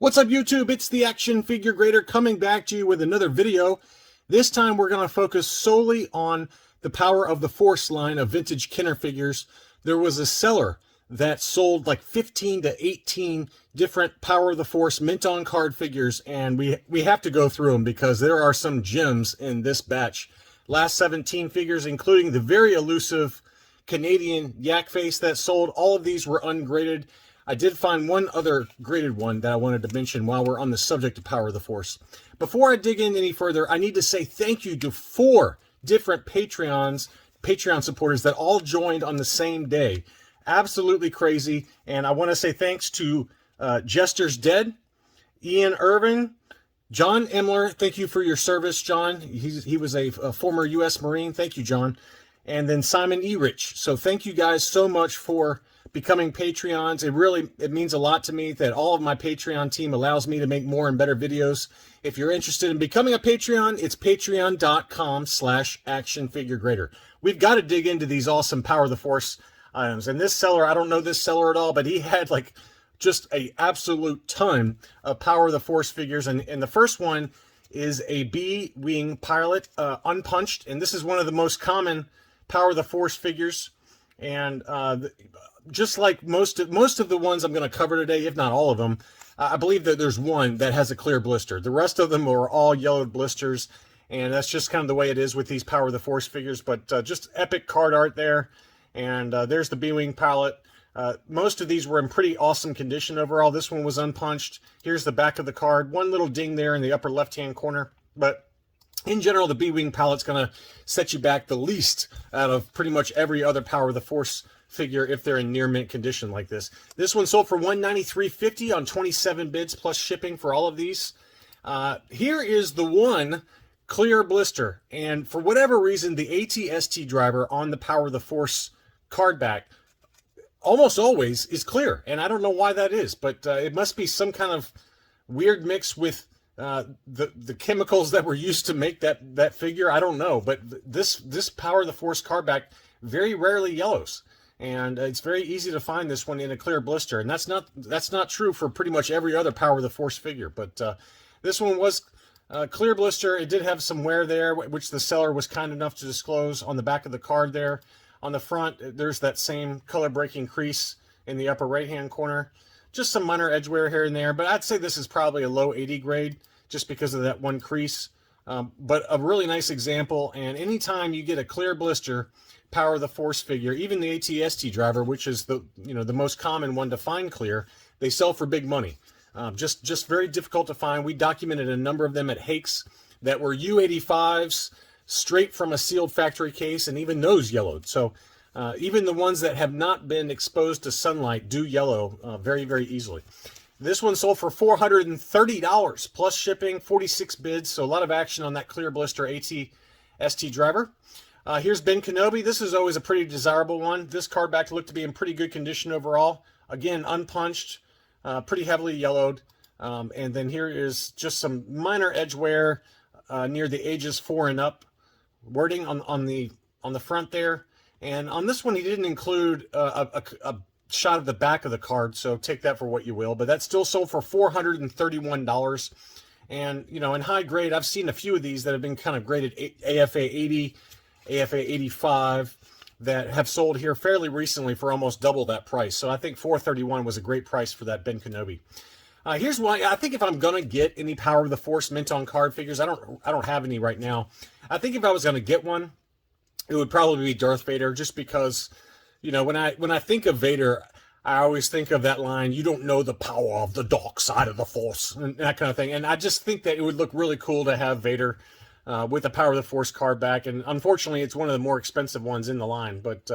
What's up, YouTube? It's the Action Figure Grader coming back to you with another video. This time we're going to focus solely on the Power of the Force line of vintage Kenner figures. There was a seller that sold like 15 to 18 different Power of the Force mint-on card figures, and we have to go through them because there are some gems in this batch. Last 17 figures, including the very elusive Canadian yak face that sold. All of these were ungraded. I did find one other graded one that I wanted to mention while we're on the subject of Power of the Force. Before I dig in any further, I need to say thank you to 4 different Patreon supporters that all joined on the same day. Absolutely crazy. And I want to say thanks to Jester's Dead, Ian Irvin, John Emler. Thank you for your service, John. He was a former U.S. Marine. Thank you, John. And then Simon E. Rich. So thank you guys so much for becoming Patreons. It means a lot to me that all of my Patreon team allows me to make more and better videos. If you're interested in becoming a Patreon, it's patreon.com/actionfiguregrader. We've got to dig into these awesome Power of the Force items. And this seller, I don't know this seller at all, but he had like just a absolute ton of Power of the Force figures. And the first one is a B-Wing pilot, unpunched. And this is one of the most common Power of the Force figures. And just like most of the ones I'm going to cover today, if not all of them, I believe that there's one that has a clear blister. The rest of them are all yellowed blisters, and that's just kind of the way it is with these Power of the Force figures. But just epic card art there, and there's the B-Wing pilot. Most of these were in pretty awesome condition overall. This one was unpunched. Here's the back of the card. One little ding there in the upper left-hand corner, but in general, the B-Wing pilot's going to set you back the least out of pretty much every other Power of the Force figure if they're in near mint condition like this. This one sold for $193.50 on 27 bids plus shipping for all of these. Here is the one clear blister, and for whatever reason, the ATST driver on the Power of the Force card back almost always is clear, and I don't know why that is, but it must be some kind of weird mix with the chemicals that were used to make that figure. I don't know, but this Power of the Force card back very rarely yellows, and it's very easy to find this one in a clear blister, and that's not true for pretty much every other Power of the Force figure. But this one was clear blister. It did have some wear there, which the seller was kind enough to disclose on the back of the card there. On the front, there's that same color breaking crease in the upper right hand corner. Just some minor edge wear here and there, but I'd say this is probably a low 80 grade just because of that one crease. But a really nice example, and anytime you get a clear blister Power of the Force figure, even the ATST driver, which is the most common one to find clear, they sell for big money. Just very difficult to find. We documented a number of them at Hakes that were U85s straight from a sealed factory case, and even those yellowed. So even the ones that have not been exposed to sunlight do yellow very, very easily. This one sold for $430 plus shipping, 46 bids, so a lot of action on that clear blister ATST driver. Here's Ben Kenobi. This is always a pretty desirable one. This card back looked to be in pretty good condition overall. Again, unpunched, pretty heavily yellowed. And then here is just some minor edge wear near the ages 4 and up. Wording on the front there. And on this one, he didn't include a shot of the back of the card, so take that for what you will. But that still sold for $431. And, in high grade, I've seen a few of these that have been kind of graded AFA 80, AFA 85, that have sold here fairly recently for almost double that price. So I think $431 was a great price for that Ben Kenobi. Here's why I think if I'm gonna get any Power of the Force mint-on card figures, I don't have any right now. I think if I was gonna get one, it would probably be Darth Vader, just because, when I think of Vader, I always think of that line, "You don't know the power of the dark side of the Force," and that kind of thing. And I just think that it would look really cool to have Vader with the Power of the Force card back. And unfortunately, it's one of the more expensive ones in the line. But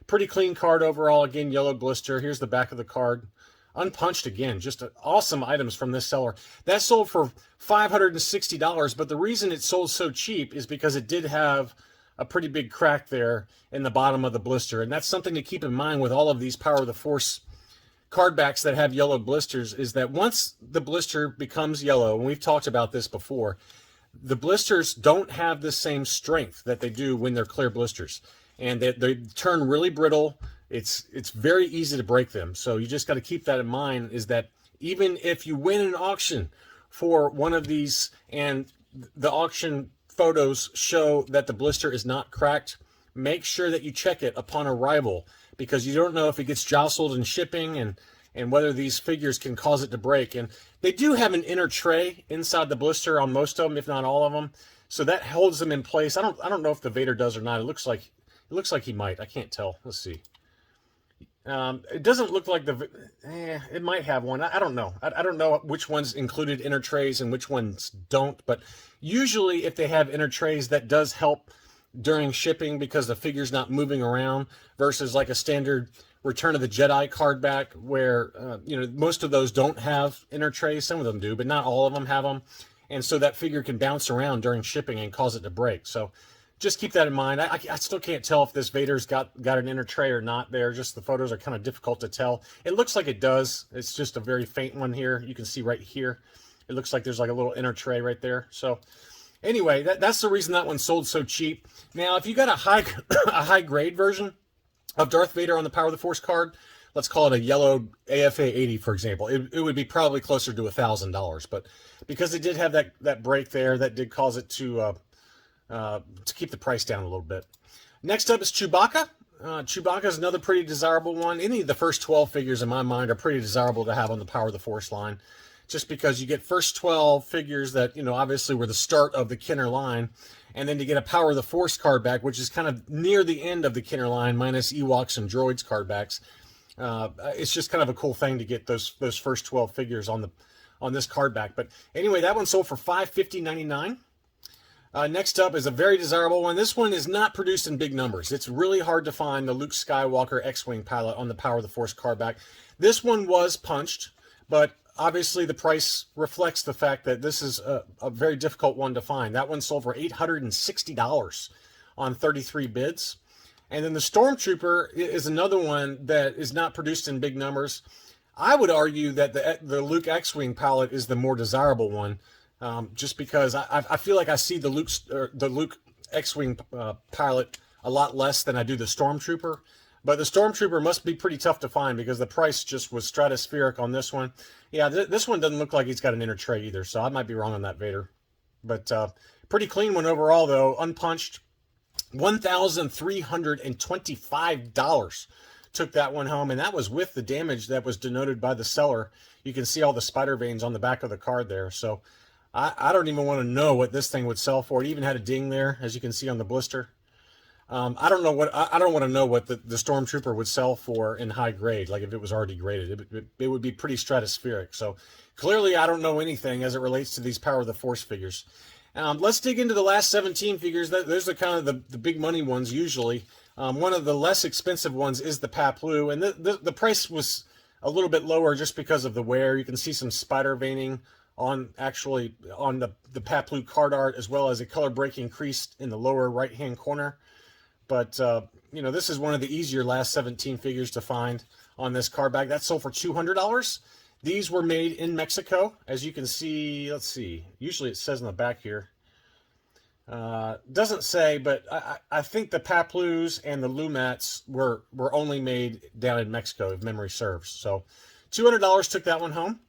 pretty clean card overall. Again, yellow blister. Here's the back of the card. Unpunched again. Just awesome items from this seller. That sold for $560. But the reason it sold so cheap is because it did have a pretty big crack there in the bottom of the blister. And that's something to keep in mind with all of these Power of the Force card backs that have yellow blisters, is that once the blister becomes yellow, and we've talked about this before, the blisters don't have the same strength that they do when they're clear blisters. And they turn really brittle. It's very easy to break them. So you just got to keep that in mind, is that even if you win an auction for one of these and the auction photos show that the blister is not cracked, make sure that you check it upon arrival, because you don't know if it gets jostled in shipping and whether these figures can cause it to break. And they do have an inner tray inside the blister on most of them, if not all of them, so that holds them in place. I don't know if the Vader does or not. It looks like he might. I can't tell. Let's see. It doesn't look like it might have one. I don't know. I don't know which ones included inner trays and which ones don't, but usually if they have inner trays, that does help during shipping because the figure's not moving around, versus like a standard Return of the Jedi card back where, most of those don't have inner trays. Some of them do, but not all of them have them. And so that figure can bounce around during shipping and cause it to break. So just keep that in mind. I still can't tell if this Vader's got an inner tray or not there. Just the photos are kind of difficult to tell. It looks like it does. It's just a very faint one here. You can see right here. It looks like there's like a little inner tray right there. So anyway, that's the reason that one sold so cheap. Now, if you got a high grade version of Darth Vader on the Power of the Force card, let's call it a yellow AFA 80, for example, it would be probably closer to $1,000. But because it did have that break there, that did cause it to keep the price down a little bit. Next up is Chewbacca. Chewbacca is another pretty desirable one. Any of the first 12 figures in my mind are pretty desirable to have on the Power of the Force line, just because you get first 12 figures that, obviously were the start of the Kenner line, and then to get a Power of the Force card back, which is kind of near the end of the Kenner line, minus Ewoks and Droids card backs. It's just kind of a cool thing to get those first 12 figures on this card back. But anyway, that one sold for $550.99. Next up is a very desirable one. This one is not produced in big numbers. It's really hard to find the Luke Skywalker X-Wing pilot on the Power of the Force card back. This one was punched, but obviously the price reflects the fact that this is a very difficult one to find. That one sold for $860 on 33 bids. And then the Stormtrooper is another one that is not produced in big numbers. I would argue that the Luke X-Wing pilot is the more desirable one. Just because I feel like I see the Luke X-Wing pilot a lot less than I do the Stormtrooper. But the Stormtrooper must be pretty tough to find because the price just was stratospheric on this one. Yeah, this one doesn't look like he's got an inner tray either, so I might be wrong on that, Vader. But pretty clean one overall, though. Unpunched. $1,325 took that one home, and that was with the damage that was denoted by the seller. You can see all the spider veins on the back of the card there. So I don't even want to know what this thing would sell for. It even had a ding there, as you can see on the blister. I don't want to know what the Stormtrooper would sell for in high grade, like if it was already graded. It would be pretty stratospheric. So clearly I don't know anything as it relates to these Power of the Force figures. Let's dig into the last 17 figures. Those are kind of the big money ones usually. One of the less expensive ones is the Paplu, and the price was a little bit lower just because of the wear. You can see some spider veining on the Paplu card art, as well as a color breaking crease in the lower right hand corner. But this is one of the easier last 17 figures to find on this card back. That sold for $200. These were made in Mexico, as you can see. Let's see. Usually it says on the back here. Doesn't say, but I think the Paplus and the Lumats were only made down in Mexico, if memory serves. So $200 took that one home.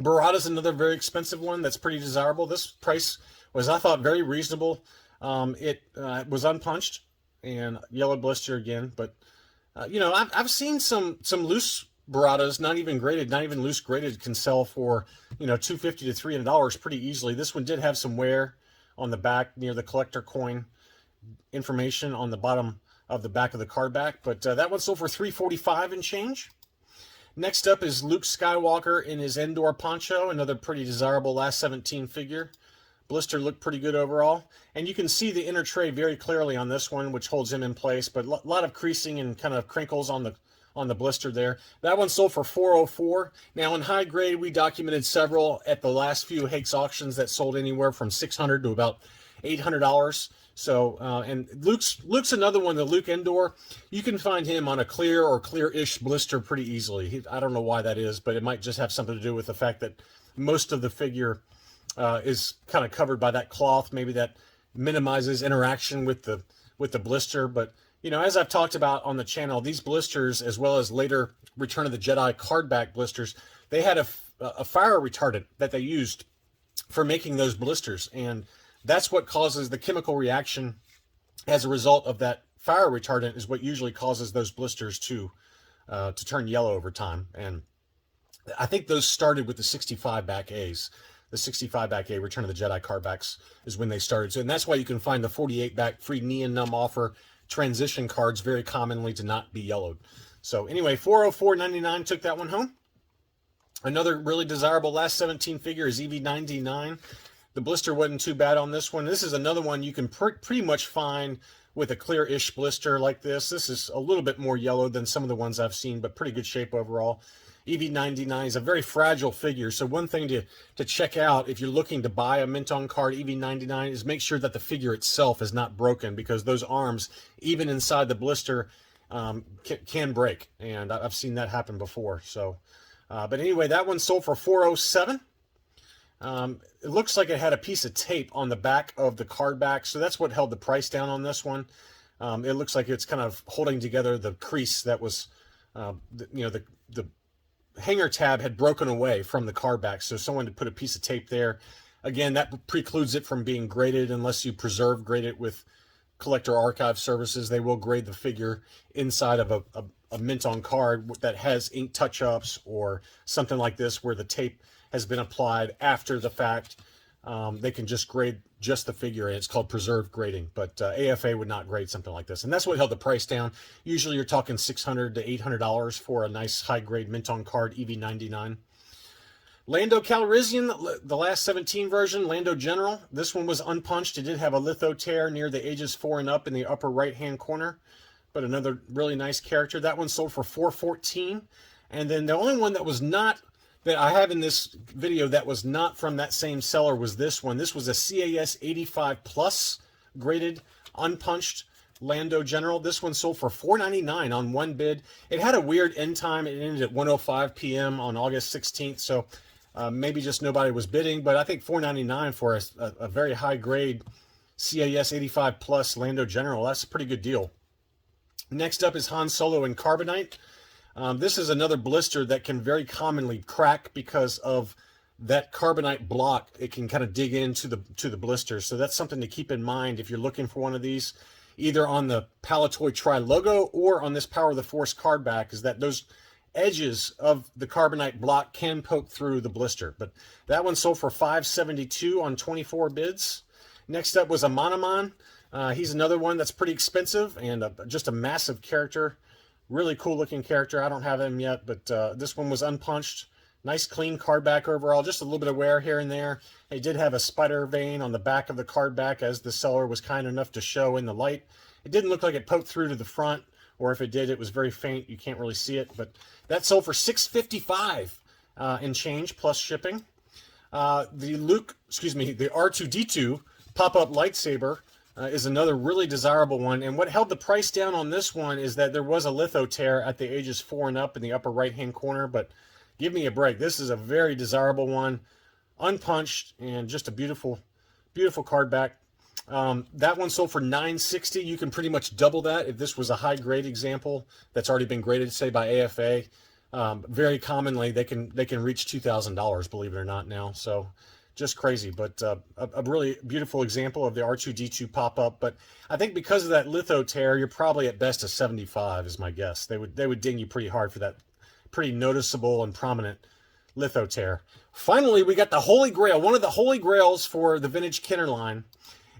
Barada's another very expensive one that's pretty desirable. This price was, I thought, very reasonable. It was unpunched and yellow blister again. But, I've seen some loose Baradas, not even graded, not even loose graded, can sell for, $250 to $300 pretty easily. This one did have some wear on the back near the collector coin information on the bottom of the back of the card back. But that one sold for $345 and change. Next up is Luke Skywalker in his Endor poncho, another pretty desirable last 17 figure. Blister looked pretty good overall. And you can see the inner tray very clearly on this one, which holds him in place, but a lot of creasing and kind of crinkles on the blister there. That one sold for $404. Now in high grade, we documented several at the last few Hakes auctions that sold anywhere from $600 to about $800. So, and Luke's another one, the Luke Endor. You can find him on a clear or clear-ish blister pretty easily. I don't know why that is, but it might just have something to do with the fact that most of the figure is kind of covered by that cloth. Maybe that minimizes interaction with the blister. But, as I've talked about on the channel, these blisters, as well as later Return of the Jedi card back blisters, they had a fire retardant that they used for making those blisters, and that's what causes the chemical reaction as a result of that fire retardant is what usually causes those blisters to turn yellow over time. And I think those started with the 65 back A's. The 65 back A Return of the Jedi card backs is when they started. So, and that's why you can find the 48 back free Neon Numb offer transition cards very commonly to not be yellowed. So anyway, 404.99 took that one home. Another really desirable last 17 figure is EV99. The blister wasn't too bad on this one. This is another one you can pretty much find with a clear-ish blister like this. This is a little bit more yellow than some of the ones I've seen, but pretty good shape overall. EV99 is a very fragile figure, so one thing to check out if you're looking to buy a mint on card EV99 is make sure that the figure itself is not broken, because those arms, even inside the blister, can break, and I've seen that happen before. So, but anyway, that one sold for $407. It looks like it had a piece of tape on the back of the card back, so that's what held the price down on this one. It looks like it's kind of holding together the crease that was, the hanger tab had broken away from the card back, so someone had put a piece of tape there. Again, that precludes it from being graded unless you grade it with collector archive services. They will grade the figure inside of a mint on card that has ink touch-ups or something like this where the tape has been applied after the fact. They can just grade just the figure, and it's called preserved grading. But AFA would not grade something like this, and that's what held the price down. Usually you're talking $600 to $800 for a nice high-grade mint on card EV99. Lando Calrissian, the last 17 version, Lando General. This one was unpunched. It did have a litho tear near the ages 4 and up in the upper right-hand corner, but another really nice character. That one sold for $414. And then the only one that was not, that I have in this video that was not from that same seller was this one. This was a CAS 85 Plus graded, unpunched Lando General. This one sold for $499 on one bid. It had a weird end time. It ended at 1:05 p.m. on August 16th, so maybe just nobody was bidding, but I think $499 for a very high grade CAS 85 Plus Lando General, that's a pretty good deal. Next up is Han Solo in Carbonite. This is another blister that can very commonly crack because of that carbonite block. It can kind of dig into the blister, so that's something to keep in mind if you're looking for one of these, either on the Palatoy Tri logo or on this Power of the Force card back, is that those edges of the carbonite block can poke through the blister. But that one sold for $572 on 24 bids. Next up was a Monoman. He's another one that's pretty expensive and just a massive character. Really cool looking character. I don't have him yet, but this one was unpunched. Nice clean card back overall. Just a little bit of wear here and there. He did have a spider vein on the back of the card back, as the seller was kind enough to show in the light. It didn't look like it poked through to the front, or if it did, it was very faint. You can't really see it, but that sold for $655 and change plus shipping. The R2-D2 pop-up lightsaber is another really desirable one, and what held the price down on this one is that there was a litho tear at the ages 4 and up in the upper right-hand corner, but give me a break. This is a very desirable one, unpunched, and just a beautiful, beautiful card back. That one sold for $960. You can pretty much double that if this was a high-grade example that's already been graded, say, by AFA. Very commonly, they can reach $2,000, believe it or not, now. So just crazy, but a really beautiful example of the R2-D2 pop-up. But I think because of that litho tear, you're probably at best a 75 is my guess. They would ding you pretty hard for that pretty noticeable and prominent litho tear. Finally, we got the Holy Grail, one of the Holy Grails for the vintage Kenner line,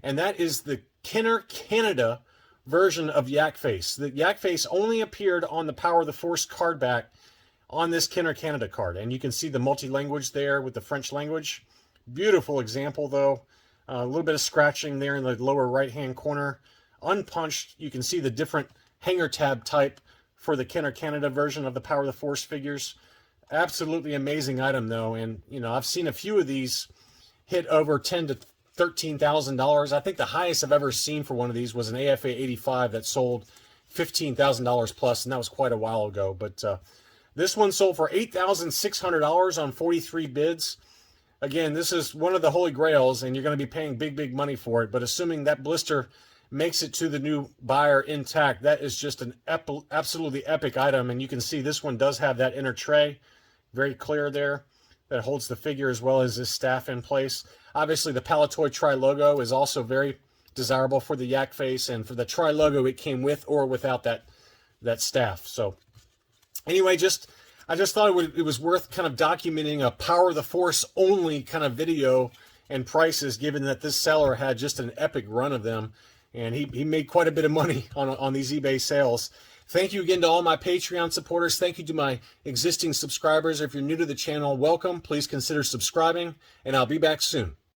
and that is the Kenner Canada version of Yak Face. The Yak Face only appeared on the Power of the Force card back on this Kenner Canada card, and you can see the multi-language there with the French language. Beautiful example, though. A little bit of scratching there in the lower right-hand corner. Unpunched, you can see the different hanger tab type for the Kenner Canada version of the Power of the Force figures. Absolutely amazing item, though, and I've seen a few of these hit over $10,000 to $13,000. I think the highest I've ever seen for one of these was an AFA 85 that sold $15,000 plus, and that was quite a while ago. But this one sold for $8,600 on 43 bids. Again, this is one of the Holy Grails, and you're going to be paying big, big money for it. But assuming that blister makes it to the new buyer intact, that is just an absolutely epic item. And you can see this one does have that inner tray. very clear there, that holds the figure as well as this staff in place. Obviously, the Palitoy Tri logo is also very desirable for the yak face, and for the Tri logo, it came with or without that staff. So anyway, I just thought it was worth kind of documenting a Power of the Force only kind of video and prices, given that this seller had just an epic run of them, and he made quite a bit of money on these eBay sales. Thank you again to all my Patreon supporters. Thank you to my existing subscribers. If you're new to the channel, welcome. Please consider subscribing, and I'll be back soon.